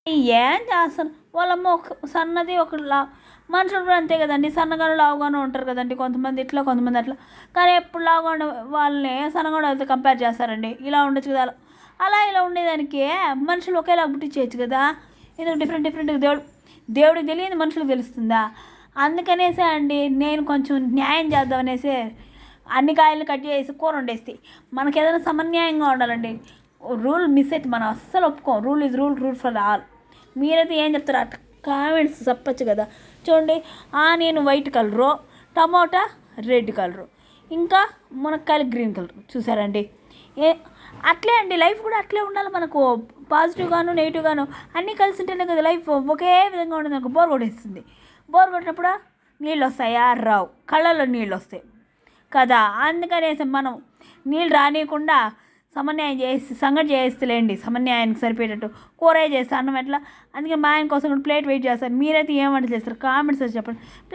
ఏం చేస్తారు వాళ్ళమ్మ ఒక సన్నది ఒక మనుషులు కూడా అంతే కదండి, సన్నగాను లావుగాను ఉంటారు కదండి, కొంతమంది ఇట్లా కొంతమంది అట్లా. కానీ ఎప్పుడు లావుగా ఉండే వాళ్ళని సన్నగా వాళ్ళతో కంపేర్ చేస్తారండి. ఇలా ఉండొచ్చు కదా, అలా ఇలా ఉండేదానికి మనుషులు ఒకేలా పుట్టించేయచ్చు కదా, ఇది డిఫరెంట్ డిఫరెంట్. దేవుడికి తెలియదు మనుషులకు తెలుస్తుందా? అందుకనేసే అండి నేను కొంచెం న్యాయం చేద్దామనేసి అన్ని కాయలు కట్ చేసి కూర వండేస్తే మనకి ఏదైనా సమన్యాయంగా ఉండాలండి. రూల్ మిస్ అయితే మనం అస్సలు ఒప్పుకోం. Rule is rule, rule for all. మీరైతే ఏం చెప్తారు? అట్లా కామెంట్స్ చెప్పచ్చు కదా. చూడండి, onion white colour, tomato red colour, ఇంకా మునక్కాయలు గ్రీన్ కలర్. చూసారండి? అట్లే అండి లైఫ్ కూడా అట్లే ఉండాలి మనకు. పాజిటివ్గాను నెగిటివ్గాను అన్నీ కలిసి ఉంటేనే కదా లైఫ్ ఒకే విధంగా ఉండదు. నాకు బోర్ కొట్టేస్తుంది. బోర్ కొట్టినప్పుడు నీళ్ళు వస్తాయా? రావు. కళ్ళల్లో నీళ్ళు వస్తాయి కదా. అందుకనేసి మనం నీళ్ళు రానియకుండా సమన్యాయం చేసి సంగటి చేస్తలేండి, సమన్యాయానికి సరిపోయేటట్టు కూర చేస్తే అన్నం ఎట్లా. అందుకే మా ఆయన కోసం ప్లేట్ వెయిట్ చేస్తారు. మీరైతే ఏమంటే చేస్తారు? కామెంట్స్ చెప్పండి ప్లీజ్.